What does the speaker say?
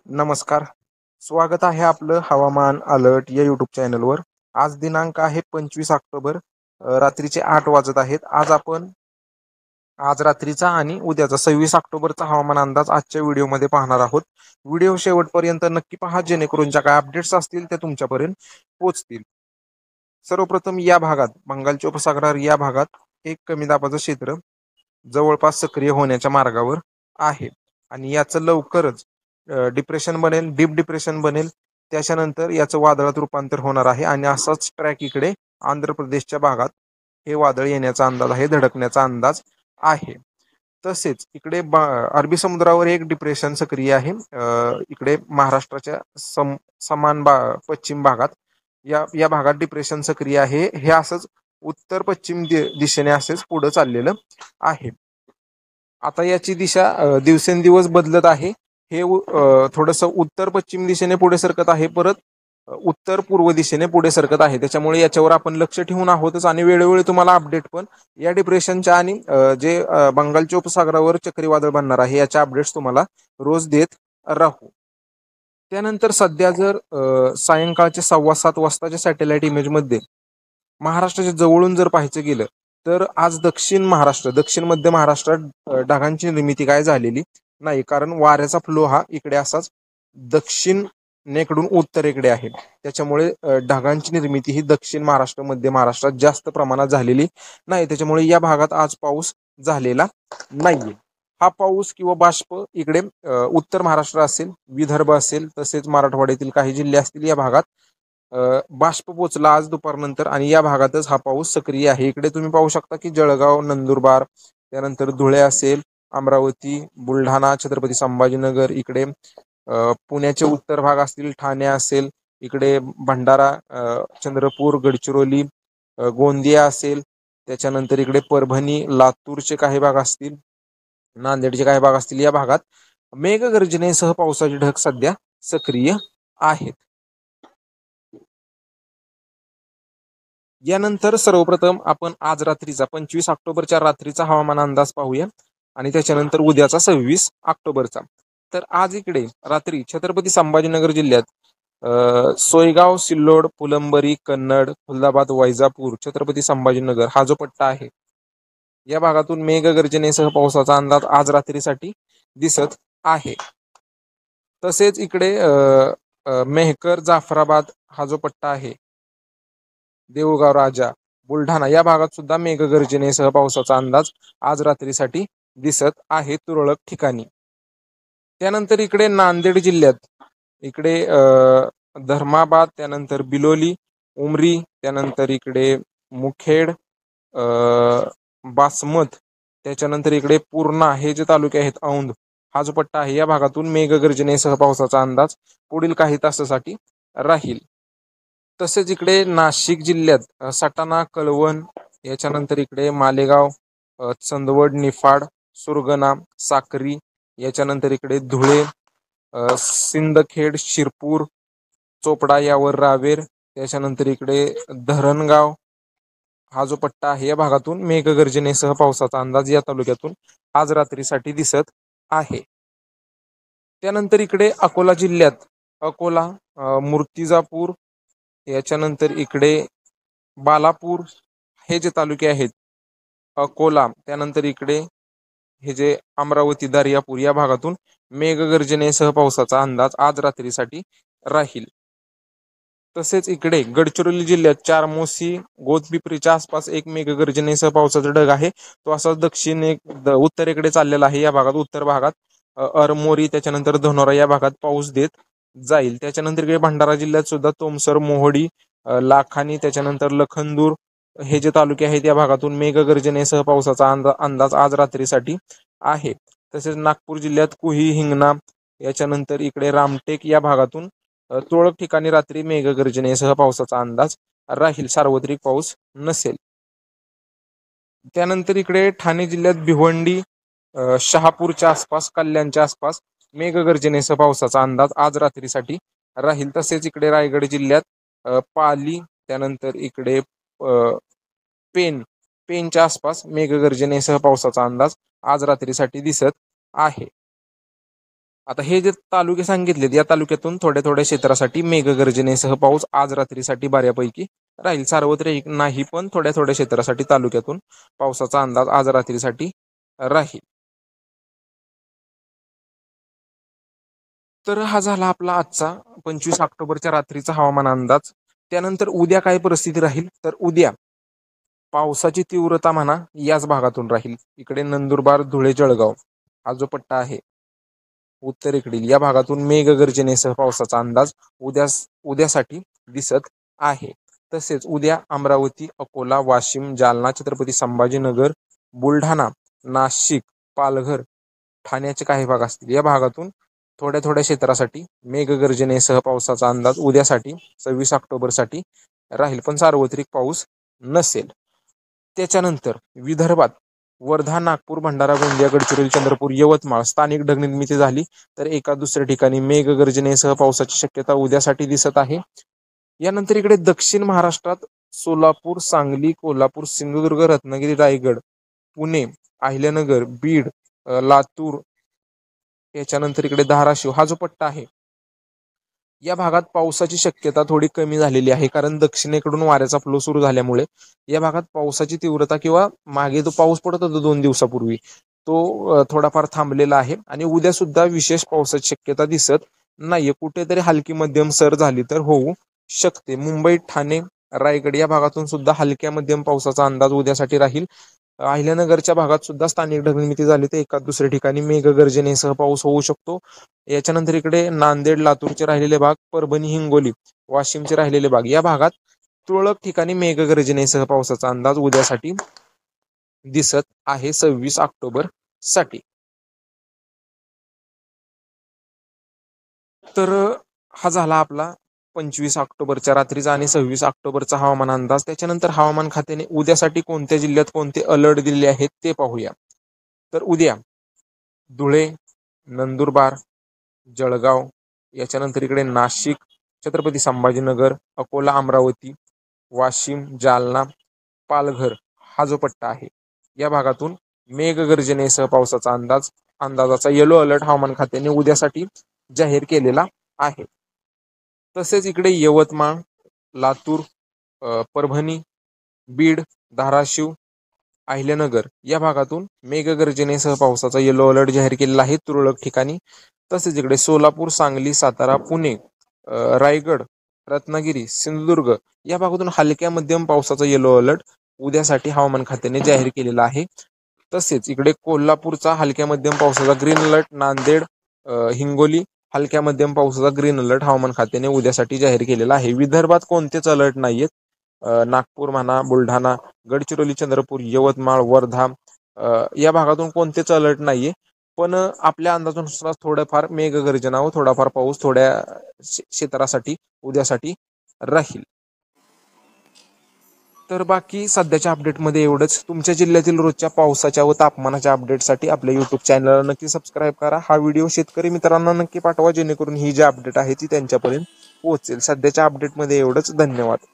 नमस्कार. स्वागत आहे आपलं हवामान अलर्ट या यूट्यूब चॅनलवर. आज दिनांक आहे 25 ऑक्टोबर. रात्रीचे 8 वाजत आहेत. आज रात्रीचा आणि उद्याचा 26 ऑक्टोबरचा हवामान अंदाज आजच्या व्हिडिओमध्ये पाहणार आहोत. व्हिडिओ शेवटपर्यंत नक्की पहा, जेणेकरून ज्या काय अपडेट्स असतील त्या तुमच्यापर्यंत पोहोचतील. सर्वप्रथम या भागात, बंगालच्या उपसागरावर या भागात एक कमी दाबाचं क्षेत्र जवळपास सक्रिय होण्याच्या मार्गावर आहे आणि याचं लवकरच डिप्रेशन बनेल, डीप डिप्रेशन बनेल. त्याच्यानंतर याचं वादळात रूपांतर होणार आहे आणि असाच ट्रॅक इकडे आंध्र प्रदेशच्या भागात हे वादळ येण्याचा अंदाज आहे, धडकण्याचा अंदाज आहे. तसेच इकडे अरबी समुद्रावर एक डिप्रेशन सक्रिय आहे. इकडे महाराष्ट्राच्या समान पश्चिम भागात या भागात डिप्रेशन सक्रिय आहे. हे असंच उत्तर पश्चिम दिशेने असेच पुढे चाललेलं आहे. आता याची दिशा दिवसेंदिवस बदलत आहे. हे थोडंसं उत्तर पश्चिम दिशेने पुढे सरकत आहे, परत उत्तर पूर्व दिशेने पुढे सरकत आहे. त्याच्यामुळे याच्यावर आपण लक्ष ठेवून आहोतच आणि वेळोवेळी तुम्हाला अपडेट पण या डिप्रेशनच्या आणि जे बंगालच्या उपसागरावर चक्रीवादळ बनणार आहे याच्या अपडेट्स तुम्हाला रोज देत राहू. त्यानंतर सध्या जर सायंकाळच्या 7:15 वाजताच्या सॅटेलाइट इमेजमध्ये महाराष्ट्राच्या जवळून जर पाहायचं गेलं तर आज दक्षिण मध्य महाराष्ट्रात ढगांची निर्मिती काय झालेली नाही, कारण वाऱ्याचा फ्लो हा इकडे असाच दक्षिणेकडून उत्तरेकडे आहे. त्याच्यामुळे ढगांची निर्मिती ही दक्षिण महाराष्ट्र, मध्य महाराष्ट्रात जास्त प्रमाणात झालेली नाही. त्याच्यामुळे या भागात आज पाऊस झालेला नाहीये. हा पाऊस किंवा बाष्प इकडे उत्तर महाराष्ट्र असेल, विदर्भ असेल, तसेच मराठवाड्यातील काही जिल्हे असतील, या भागात बाष्प पोचला आज दुपारनंतर आणि या भागातच हा पाऊस सक्रिय आहे. इकडे तुम्ही पाहू शकता की जळगाव, नंदुरबार, त्यानंतर धुळे असेल, अमरावती, बुलढाणा, छत्रपती संभाजीनगर, इकडे पुण्याचे उत्तर भाग असतील, ठाणे असेल, इकडे भंडारा, चंद्रपूर, गडचिरोली, गोंदिया असेल, त्याच्यानंतर इकडे परभणी, लातूरचे काही भाग असतील, नांदेडचे काही भाग असतील, या भागात मेघगर्जनेसह पावसाचे ढग सध्या सक्रिय आहेत. यानंतर सर्वप्रथम आपण आज रात्रीचा 25 ऑक्टोबरच्या रात्रीचा हवामान अंदाज पाहूया आणि त्याच्यानंतर उद्याचा 26 ऑक्टोबरचा. तर आज इकडे रात्री छत्रपती संभाजीनगर जिल्ह्यात सोयगाव, सिल्लोड, फुलंबरी, कन्नड, खुलदाबाद, वैजापूर, छत्रपती संभाजीनगर हा जो पट्टा आहे या भागातून मेघगर्जनेसह पावसाचा अंदाज आज रात्रीसाठी दिसत आहे. तसेच इकडे मेहकर, जाफराबाद हा जो पट्टा आहे, देऊळगाव, राजा, बुलढाणा या भागात सुद्धा मेघगर्जनेसह पावसाचा अंदाज आज रात्रीसाठी दिसत आहे तुरळक ठिकाणी. त्यानंतर इकडे नांदेड जिल्ह्यात इकडे धर्माबाद, त्यानंतर बिलोली, उमरी, त्यानंतर इकडे मुखेड, बासमत, त्याच्यानंतर इकडे पूर्णा हे जे तालुके आहेत, औंध हा जो पट्टा आहे, या भागातून मेघगर्जनेसह पावसाचा अंदाज पुढील काही तासासाठी राहील. तसेच इकडे नाशिक जिल्ह्यात सटाणा, कळवण, याच्यानंतर इकडे मालेगाव, चंदवड, निफाड, सुरगणा, साक्री, याच्यानंतर इकडे धुळे, सिंदखेड, शिरपूर, चोपडा यावर रावेर, त्याच्यानंतर इकडे धरणगाव हा जो पट्टा आहे या भागातून मेघगर्जनेसह पावसाचा अंदाज या तालुक्यातून आज रात्रीसाठी दिसत आहे. त्यानंतर इकडे अकोला जिल्ह्यात अकोला, मूर्तिजापूर, याच्यानंतर इकडे बालापूर हे जे तालुके आहेत अकोला, त्यानंतर इकडे हे जे अमरावती, दर्यापूर या भागातून मेघगर्जनेसह पावसाचा अंदाज आज रात्रीसाठी राहील. तसेच इकडे गडचिरोली जिल्ह्यात चारमोसी, गोतपिपरीच्या आसपास एक मेघगर्जनेसह पावसाचा ढग आहे. तो असाच उत्तरेकडे चाललेला आहे. या भागात उत्तर भागात अरमोरी, त्याच्यानंतर धनोरा या भागात पाऊस देत जाईल. त्याच्यानंतर इकडे भंडारा जिल्ह्यात सुद्धा तोमसर, मोहोडी, लाखानी, त्याच्यानंतर लखनदूर हे जे तालुके आहेत या भागातून मेघगर्जनेसह पावसाचा अंदाज आज रात्रीसाठी आहे. तसेच नागपूर जिल्ह्यात कुही, हिंगणा, याच्यानंतर इकडे रामटेक या भागातून तुरळक ठिकाणी रात्री मेघगर्जनेसह पावसाचा अंदाज राहील, सार्वत्रिक पाऊस नसेल. त्यानंतर इकडे ठाणे जिल्ह्यात भिवंडी, शहापूरच्या आसपास, कल्याणच्या आसपास मेघगर्जनेसह पावसाचा अंदाज आज रात्रीसाठी राहील. तसेच इकडे रायगड जिल्ह्यात पाली, त्यानंतर इकडे पेनच्या आसपास मेघगर्जनेसह पावसाचा अंदाज आज रात्रीसाठी दिसत आहे. आता हे जे तालुके सांगितलेत या तालुक्यातून थोड्या थोड्या क्षेत्रासाठी मेघगर्जनेसह पाऊस आज रात्रीसाठी बऱ्यापैकी राहील. सार्वत्रिक नाही, पण थोड्या थोड्या क्षेत्रासाठी तालुक्यातून पावसाचा अंदाज आज रात्रीसाठी राहील. तर हा झाला आपला आजचा 25 ऑक्टोबरच्या रात्रीचा हवामान अंदाज. त्यानंतर उद्या काय परिस्थिती राहील, तर उद्या पावसाची तीव्रता म्हणा याच भागातून राहील. इकडे नंदुरबार, धुळे, जळगाव हा जो पट्टा आहे उत्तरेकडील या भागातून मेघगर्जनेसह पावसाचा अंदाज उद्यासाठी दिसत आहे. तसेच उद्या अमरावती, अकोला, वाशिम, जालना, छत्रपती संभाजीनगर, बुलढाणा, नाशिक, पालघर, ठाण्याचे काही भाग असतील या भागातून थोड्या थोड्या क्षेत्रासाठी मेघगर्जनेसह पावसाचा अंदाज उद्यासाठी 26 ऑक्टोबरसाठी राहील, पण सार्वत्रिक पाऊस नसेल. त्याच्यानंतर विदर्भात वर्धा, नागपूर, भंडारा, गोंदिया, गडचिरोली, चंद्रपूर, यवतमाळ स्थानिक ढगनिर्मिती झाली तर एका दुसऱ्या ठिकाणी मेघगर्जनेसह पावसाची शक्यता उद्यासाठी दिसत आहे. यानंतर इकडे दक्षिण महाराष्ट्रात सोलापूर, सांगली, कोल्हापूर, सिंधुदुर्ग, रत्नागिरी, रायगड, पुणे, अहिल्यानगर, बीड, लातूर, याच्यानंतर इकडे धाराशिव हा जो पट्टा आहे या भागात पावसाची शक्यता थोडी कमी झालेली आहे, कारण दक्षिणेकडून वाऱ्याचा फ्लो सुरू झाल्यामुळे या भागात पावसाची तीव्रता किंवा मागे जो पाऊस पडत होता 2 दिवसापूर्वी तो थोडाफार थांबलेला आहे आणि उद्या सुद्धा विशेष पावसाची शक्यता दिसत नाहीये. कुठेतरी हलकी मध्यम सर झाली तर होऊ शकते. मुंबई, ठाणे, रायगड या भागातून सुद्धा हलक्या मध्यम पावसाचा अंदाज उद्यासाठी राहील. अहिल्यानगरच्या भागात सुद्धा स्थानिक ढगनिर्मिती झाली तर एका दुसऱ्या ठिकाणी मेघगर्जनेसह पाऊस होऊ शकतो. याच्यानंतर इकडे नांदेड, लातूरचे राहिलेले भाग, परभणी, हिंगोली, वाशिमचे राहिलेले भाग या भागात तुरळक ठिकाणी मेघगर्जनेसह पावसाचा अंदाज उद्यासाठी दिसत आहे 26 ऑक्टोबर साठी. तर हा झाला आपला 25 ऑक्टोबरच्या रात्रीचा आणि 26 ऑक्टोबरचा हवामान अंदाज. त्याच्यानंतर हवामान खात्याने उद्यासाठी कोणत्या जिल्ह्यात कोणते अलर्ट दिले आहेत ते पाहूया. तर उद्या धुळे, नंदुरबार, जळगाव, याच्यानंतर इकडे नाशिक, छत्रपती संभाजीनगर, अकोला, अमरावती, वाशिम, जालना, पालघर हा जो पट्टा आहे या भागातून मेघगर्जनेसह पावसाचा अंदाजाचा येलो अलर्ट हवामान खात्याने उद्यासाठी जाहीर केलेला आहे. तसेच इकडे यवतमाळ, लातूर, परभणी, बीड, धाराशिव, अहिल्यानगर या भागातून मेघगर्जनेसह पावसाचा येलो अलर्ट जाहीर केलेला आहे तुरळक ठिकाणी. तसेच इकडे सोलापूर, सांगली, सातारा, पुणे, रायगड, रत्नागिरी, सिंधुदुर्ग या भागातून हलक्या मध्यम पावसाचा येलो अलर्ट उद्यासाठी हवामान खात्याने जाहीर केलेला आहे. तसेच इकडे कोल्हापूरचा हलक्या मध्यम पावसाचा ग्रीन अलर्ट, नांदेड, हिंगोली हलक्या मध्यम पावसाचा ग्रीन अलर्ट हवामान खात्याने उद्यासाठी जाहीर केलेला आहे. विदर्भात कोणतेच अलर्ट नाहीयेत. नागपूर म्हणा, बुलढाणा, गडचिरोली, चंद्रपूर, यवतमाळ, वर्धा या भागातून कोणतेच अलर्ट नाहीये, पण आपल्या अंदाजानुसार थोडंफार मेघगर्जना व थोडाफार पाऊस थोड्या क्षेत्रासाठी उद्यासाठी राहील. तर बाकी सध्याच्या अपडेटमध्ये एवढंच. तुमच्या जिल्ह्यातील रोजच्या पावसाच्या व तापमानाच्या अपडेटसाठी आपल्या यूट्यूब चॅनलला नक्की सबस्क्राईब करा. हा व्हिडिओ शेतकरी मित्रांना नक्की पाठवा, जेणेकरून ही जी अपडेट आहे ती त्यांच्यापर्यंत पोहोचेल. सध्याच्या अपडेटमध्ये एवढंच. धन्यवाद.